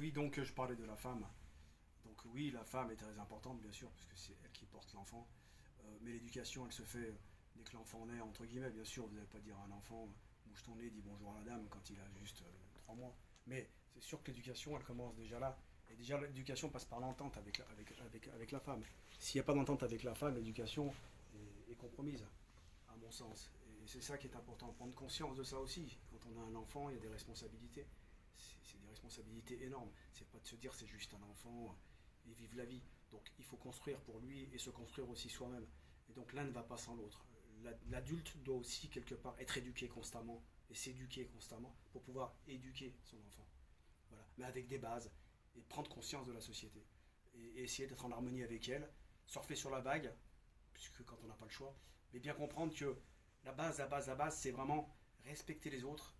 Oui, donc je parlais de la femme. Donc oui, la femme est très importante, bien sûr, parce que c'est elle qui porte l'enfant. Mais l'éducation, elle se fait dès que l'enfant naît, entre guillemets, bien sûr. Vous n'allez pas dire à un enfant, bouge ton nez, dis bonjour à la dame quand il a juste 3 mois. Mais c'est sûr que l'éducation, elle commence déjà là. Et déjà, l'éducation passe par l'entente avec la femme. S'il n'y a pas d'entente avec la femme, l'éducation est compromise, à mon sens. Et c'est ça qui est important, prendre conscience de ça aussi. Quand on a un enfant, il y a des responsabilités. C'est des responsabilités énormes. C'est pas de se dire c'est juste un enfant et vivre la vie. Donc il faut construire pour lui et se construire aussi soi-même. Et donc l'un ne va pas sans l'autre. L'adulte doit aussi quelque part être éduqué constamment et s'éduquer constamment pour pouvoir éduquer son enfant. Voilà. Mais avec des bases et prendre conscience de la société et essayer d'être en harmonie avec elle, surfer sur la vague, puisque quand on n'a pas le choix, mais bien comprendre que la base, c'est vraiment respecter les autres,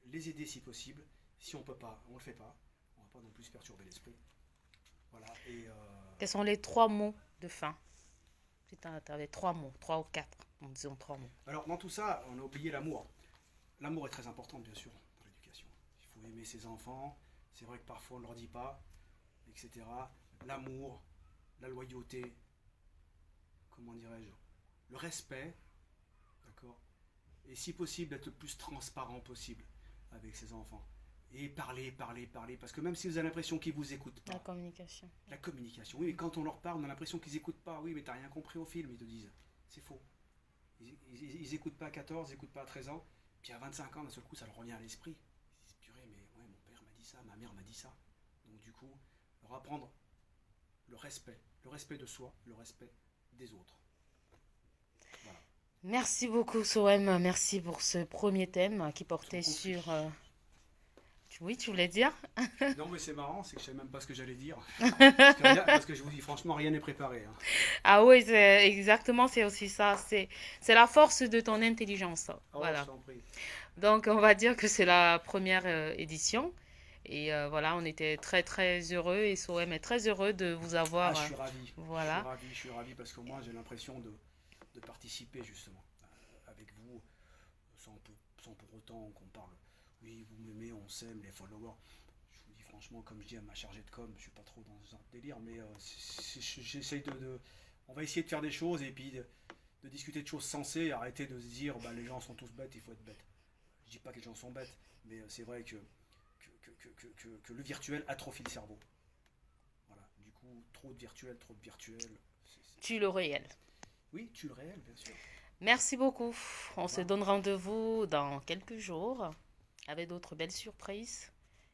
les aider si possible. Si on peut pas, on le fait pas. On va pas non plus se perturber l'esprit. Voilà. Quels sont les trois mots de fin? Si tu avais trois mots, trois ou quatre, disons trois mots. Alors dans tout ça, on a oublié l'amour. L'amour est très important, bien sûr, dans l'éducation. Il faut aimer ses enfants. C'est vrai que parfois on ne leur dit pas, etc. L'amour, la loyauté, comment dirais-je, le respect, d'accord. Et si possible, être le plus transparent possible avec ses enfants. Et parler, parler, parler. Parce que même si vous avez l'impression qu'ils ne vous écoutent La pas, communication. la communication, oui, mais quand on leur parle, on a l'impression qu'ils n'écoutent pas. Oui, mais t'as rien compris au film, ils te disent. C'est faux. Ils écoutent pas à 14, ils écoutent pas à 13 ans. Puis à 25 ans, d'un seul coup, ça leur revient à l'esprit. Ils disent, purée, mais ouais, mon père m'a dit ça, ma mère m'a dit ça. Donc du coup, leur apprendre le respect de soi, le respect des autres. Voilà. Merci beaucoup, Soem. Merci pour ce premier thème qui Je t'en portait sur... prie. Oui, tu voulais dire? Non, mais c'est marrant, c'est que je sais même pas ce que j'allais dire. Parce que je vous dis franchement, rien n'est préparé, hein. Ah oui, c'est exactement, c'est aussi ça. C'est la force de ton intelligence. Oh, je Voilà. t'en prie. Donc, on va dire que c'est la première édition. Et voilà, on était très, très heureux et Soem est très heureux de vous Ah, avoir. je suis ravi. Je suis Voilà. ravi, je suis ravi parce que moi, j'ai l'impression de participer justement avec vous, sans, sans pour autant qu'on parle. Oui, vous m'aimez, on s'aime, les followers. Je vous dis franchement, comme je dis à ma chargée de com, je suis pas trop dans ce genre de délire, mais j'essaye on va essayer de faire des choses et puis de discuter de choses sensées et arrêter de se dire bah, les gens sont tous bêtes, il faut être bête. Je dis pas que les gens sont bêtes, mais c'est vrai que le virtuel atrophie le cerveau. Voilà. Du coup, trop de virtuel. Tu le réel. Oui, tu le réel, bien sûr. Merci beaucoup. Au On se revoir. donne rendez-vous dans quelques jours avec d'autres belles surprises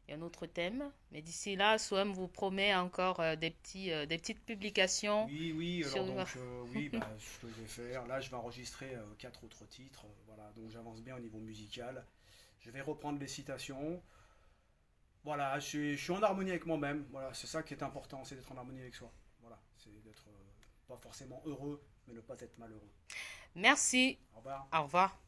et un autre thème. Mais d'ici là, Soem vous promet encore des petites publications Oui, oui, sur... alors donc, oui, bah, ce que je vais faire, là, je vais enregistrer 4 autres titres. Voilà, donc j'avance bien au niveau musical. Je vais reprendre les citations. Voilà, je suis en harmonie avec moi-même. Voilà, c'est ça qui est important, c'est d'être en harmonie avec soi. Voilà, c'est d'être pas forcément heureux, mais ne pas être malheureux. Merci. Au revoir. Au revoir.